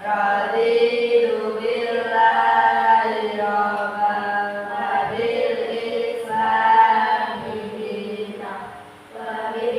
Raditu billahi rabban wa bil islami dinan wa bi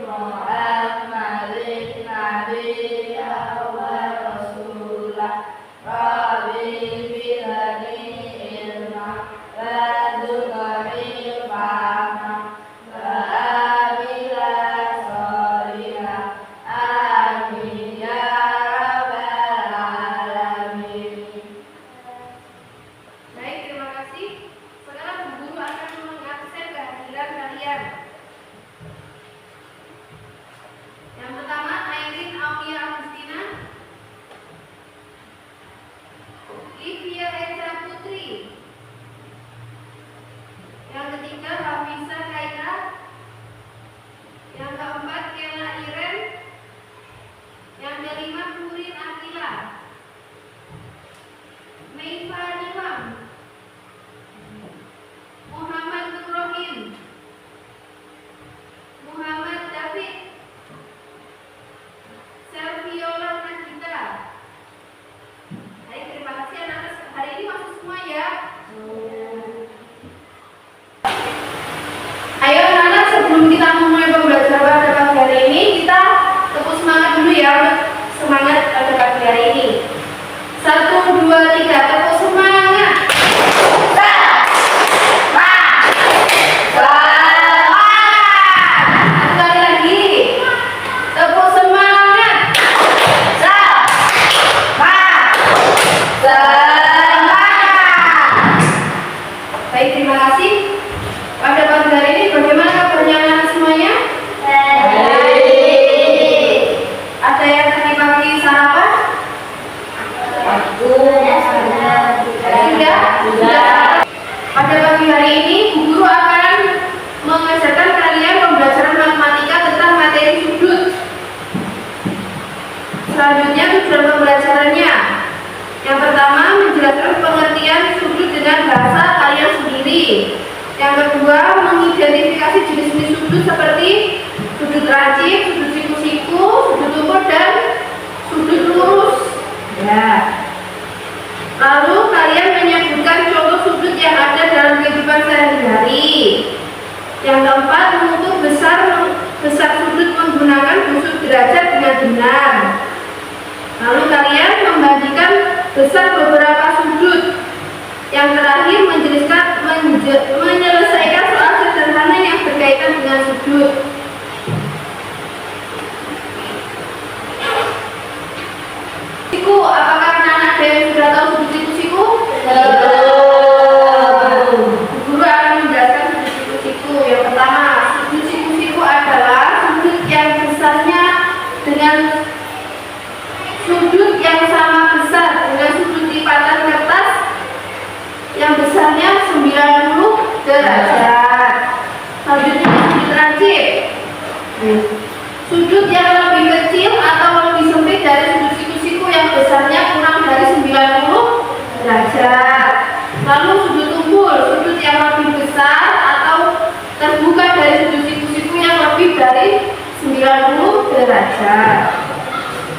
Muhammadin nabiyyan wa rasulah rabbi bilani ilma wa dzukri fahma wa amila sholihah amin ya rabbal alamin. Baik, terima kasih. Sekarang Bu Guru akan mengabsen kehadiran kalian. Yang pertama, Airin Aulia Agustina, Livia Eza Putri. Yang ketiga, Hafisa Kaira. Yang keempat, Kela Iren. Yang kelima, Purin Akila, Meifa Nilam, Muhammad Nurrohim, Muhammad David, Selviola Nagita. Baik, terima kasih anak-anak. Hari ini masuk semua ya. Ayo anak-anak, sebelum kita memulai pembelajaran pada pagi hari ini, kita tepuk semangat dulu ya. Semangat pada pagi hari ini. 1, 2, 3, tepuk semangat. Sekali lagi, tepuk semangat. Baik, terima kasih. Pada pagi hari ini bagaimana kabarnya anak semuanya? Ada yang tadi pagi sarapan? Sudah. Pada pagi hari ini Bu Guru akan mengajarkan kalian pembelajaran matematika tentang materi sudut. Selanjutnya tujuan pembelajarannya. Yang pertama, menjelaskan pengertian sudut dengan bahasa kalian sendiri. Yang kedua, mengidentifikasi jenis-jenis sudut seperti sudut lancip, sudut siku-siku, sudut ukur, dan sudut lurus. Ya. Lalu kalian menyebutkan contoh sudut yang ada dalam kehidupan sehari-hari. Yang keempat, mengukur besar sudut menggunakan busur derajat dengan benar. Lalu kalian membandingkan besar beberapa sudut. Yang terakhir, menyelesaikan soal sederhana yang berkaitan dengan sudut. Siku, apakah anak-anak ada yang sudah tahu sudut siku-siku? Guru akan menjelaskan sudut siku-siku. Yang pertama, sudut siku-siku adalah sudut yang besarnya dengan sudut yang sama besar dengan sudut lipatan kertas yang besarnya 90 derajat. Selanjutnya sudut lancip. Sudut yang lebih kecil atau lebih sempit dari sudut siku-siku yang besarnya kurang dari 90 derajat. Lalu sudut umbul, sudut yang lebih besar atau terbuka dari sudut siku-siku yang lebih dari 90 derajat.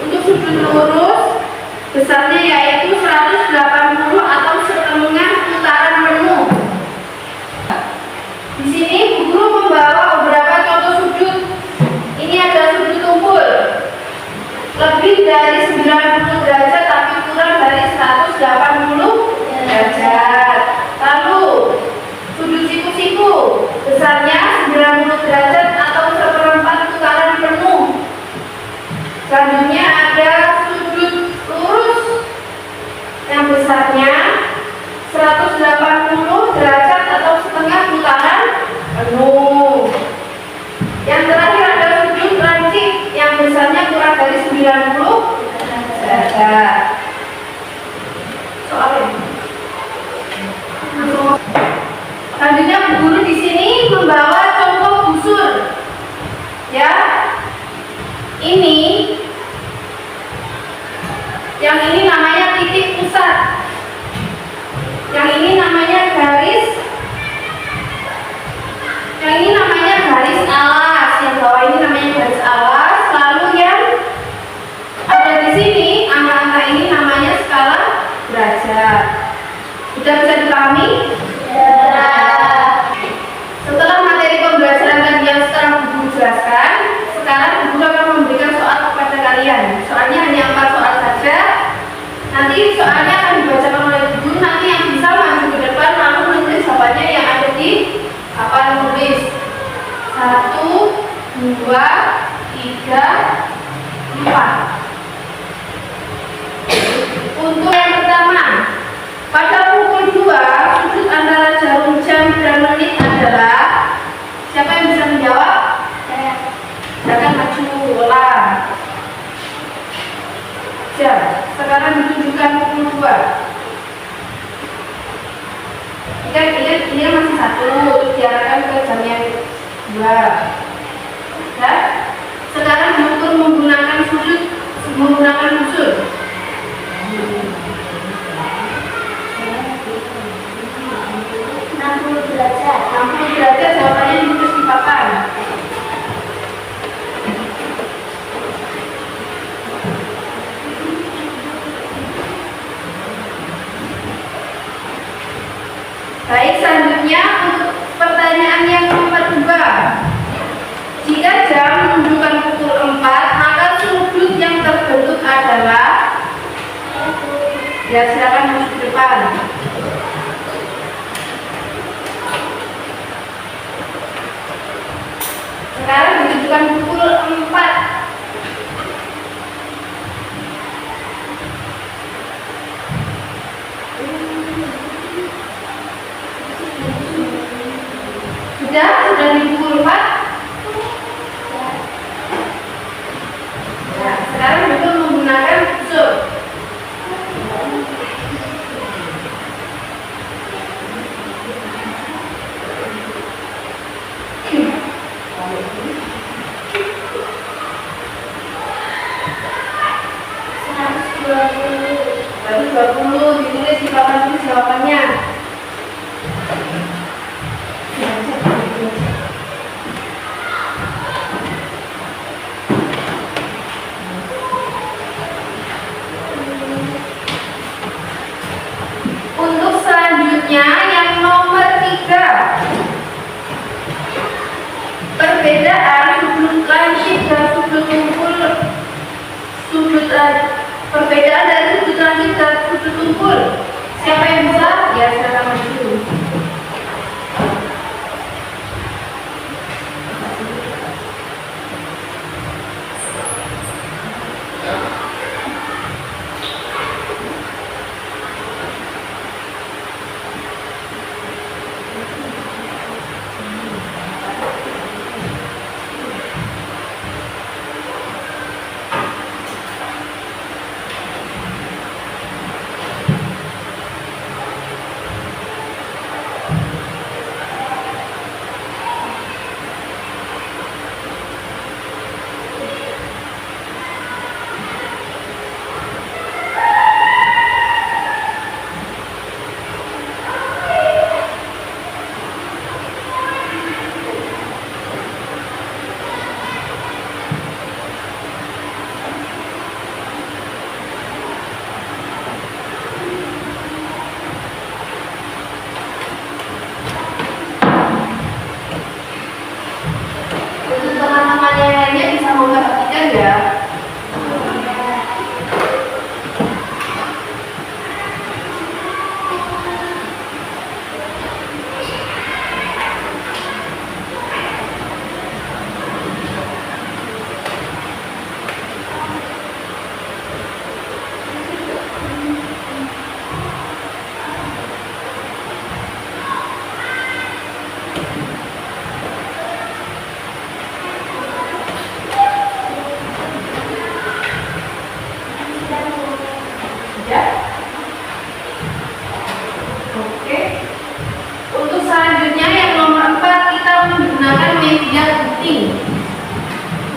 Untuk sudut lurus, besarnya yaitu 180 atau setengah putaran penuh. Di sini Bu Guru membawa beberapa contoh sudut. Ini ada sudut umbul, lebih dari 90 derajat tapi kurang dari 180 derajat. Lalu sudut siku-siku, besarnya 90 derajat atau seperempat putaran penuh. Selanjutnya ada sudut lurus yang besarnya 180 derajat atau setengah putaran penuh. Yang terakhir ada sudut lancip yang besarnya kurang dari 90 derajat. Soalnya. Selanjutnya Bu Guru di sini membawa contoh busur. Ya. Ini yang ini namanya titik pusat. Yang ini namanya garis. Yang ini namanya garis alas. Yang bawah ini namanya garis alas. Lalu yang ada di sini angka-angka ini namanya dipahami? Setelah materi pembelajaran tadi yang setelah Ibu jelaskan, sekarang Ibu akan memberikan soal kepada kalian. Soalnya hanya 4 soal saja. Nanti soalnya akan dibacakan oleh Ibu. Nanti yang bisa maju ke depan lalu menulis jawabannya yang ada di papan tulis. 1, 2, 3, 4. Untuk yang pertama, pada pukul 2, sudut antara jarum jam dan menit adalah, siapa yang bisa menjawab? Silakan maju, ulang. Jam, sekarang ditunjukkan pukul 2. Ini masih 1, terus diarahkan ke jam yang 2. Ya? Sekarang diukur menggunakan usul. 60 derajat, jawabannya ditulis di papan. Baik, selanjutnya untuk pertanyaan yang nomor 2. Jika jam menunjukkan pukul 4, maka sudut yang terbentuk adalah, ya silakan masuk ke depan. Sekarang menunjukkan pukul 4. Sudah di pukul 4. Nah, sekarang betul menggunakan usul. Baru 20 ditulis di papan tulis jawabannya. Untuk selanjutnya yang nomor 3. Perbedaan sudut lancip dan sudut tumpul. Perbedaan dari sudut lancip dan sudut tumpul. Siapa yang bisa? Ya, silakan maju.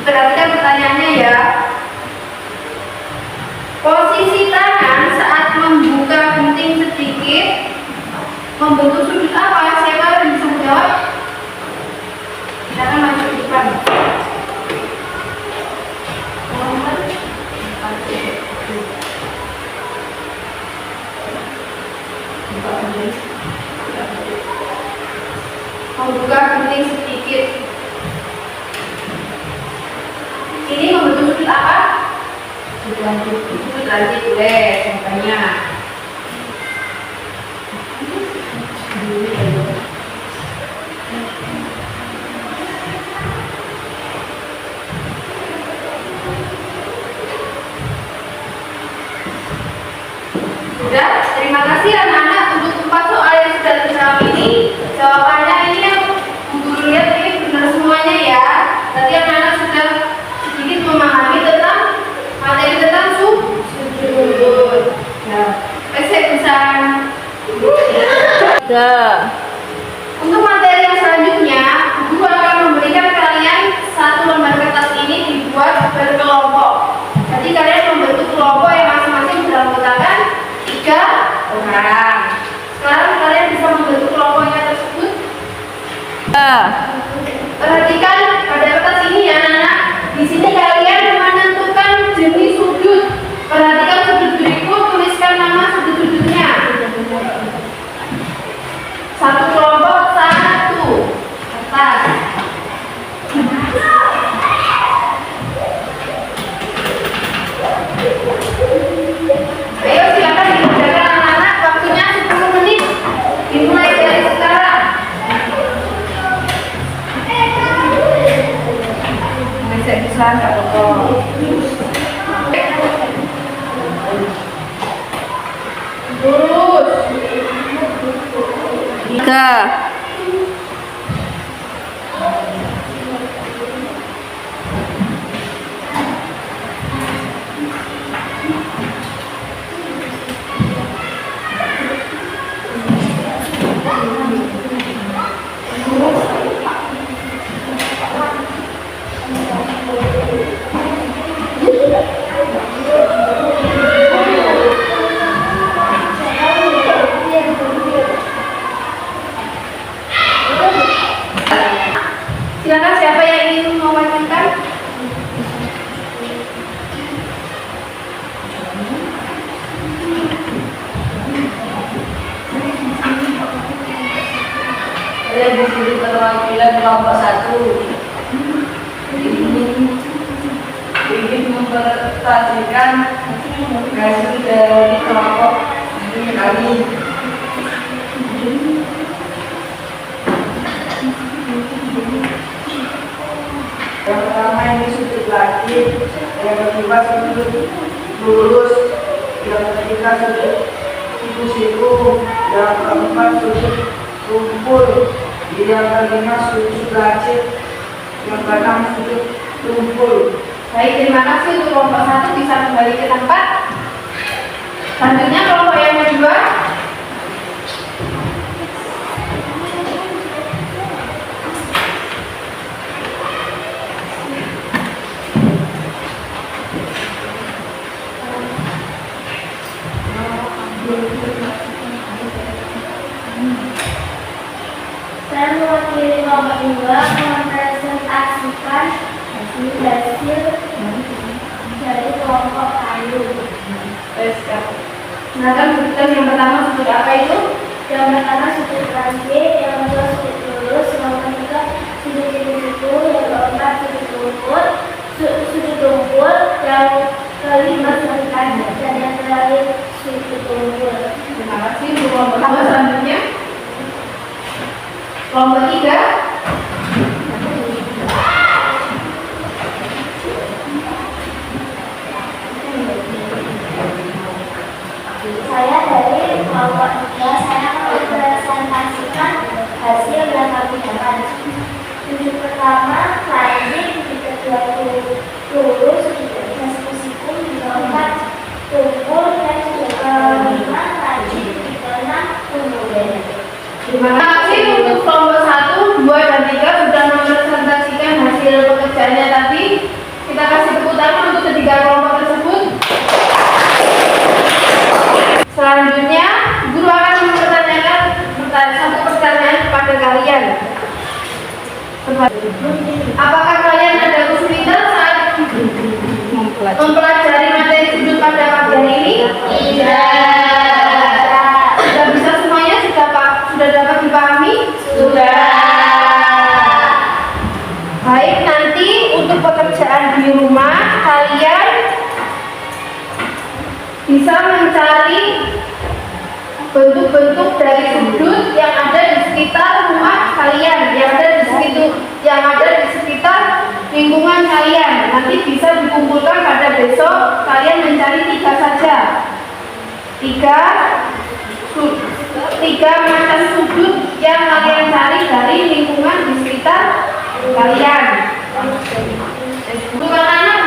Perhatikan pertanyaannya ya. Posisi tangan saat membuka gunting sedikit membentuk sudut apa? Siapa yang bisa menjawab? Silakan maju ke depan. Nomor 4. membuka gunting sedikit. Ini membentuk sudut apa? Sudut lanjut boleh contohnya. Sudah, terima kasih anak-anak untuk 4 soal yang sudah terjawab ini. Jawabannya ini yang guru lihat ini benar semuanya ya. Tadi anak-anak sudah sedikit memahami tentang materi tentang sudut. Ya, saya bisa. Untuk materi yang selanjutnya, guru akan memberikan kalian satu lembar kertas ini dibuat berkelompok. Jadi kalian membentuk kelompok yang masing-masing beranggotakan 3 orang. Sekarang kalian bisa membentuk kelompoknya tersebut. Perhatikan pada kertas ini ya anak-anak. Di sini kalian menentukan jenis sudut. Perhatikan sudut berikut, tuliskan nama sudut-sudutnya. Satu kelompok 1. Atas. Ayo silakan dikerjakan anak-anak, waktunya 10 menit. Dimulai dari sekarang. Saya bisa nggak apa-apa. Lurus. 3. Silakan siapa yang ingin mewawancarai? Saya disuruh perwakilan kelompok 1. Ingin mempresentasikan hasil dari kelompok kami. Yang pertama ini sudut langit, yang kedua sudut lurus, yang ketiga sudut siku-siku, yang keempat sudut tumpul, yang kelima sudut langit, yang keenam sudut tumpul. Baik, terima kasih untuk kelompok 1 bisa kembali ke tempat. Selanjutnya kelompok yang kedua. Saya mewakili kelompok 2 mempresentasikan hasil dari kelompok kayu. Silakan sebutkan yang pertama sudut apa itu? Yang pertama sudut langit, yang kedua sudut lurus, yang ketiga sudut siku-siku, yang keempat sudut tumpul, yang kelima sudut langit, dan yang terakhir sudut tumpul. Terima kasih untuk kelompok 2. Selanjutnya kelompok 3. Saya dari kelompok 3, saya mempresentasikan hasil yang kami dapat. Sudut pertama langit, sudut kedua lurus, sudut ketiga siku-siku, sudut keempat tumpul, dan sudut kelima langit, sudut keenam tumpul. Terima kasih untuk kelompok 1, 2, dan 3 sudah mempresentasikan hasil pekerjaannya tadi. Kita kasih tepuk tangan untuk ketiga kelompok tersebut. Selanjutnya, guru akan mempertanyakan satu pertanyaan kepada kalian. Apakah kalian ada kesulitan saat mempelajari materi sudut pada pagi hari ini? Tidak. Sudah bisa semuanya? Sudah dapat dipahami? Sudah. cari bentuk-bentuk dari sudut yang ada di sekitar rumah kalian, yang ada di sekitar lingkungan kalian. Nanti bisa dikumpulkan pada besok. Kalian mencari 3 saja. 3 macam sudut yang kalian cari dari lingkungan di sekitar kalian. Bukan anak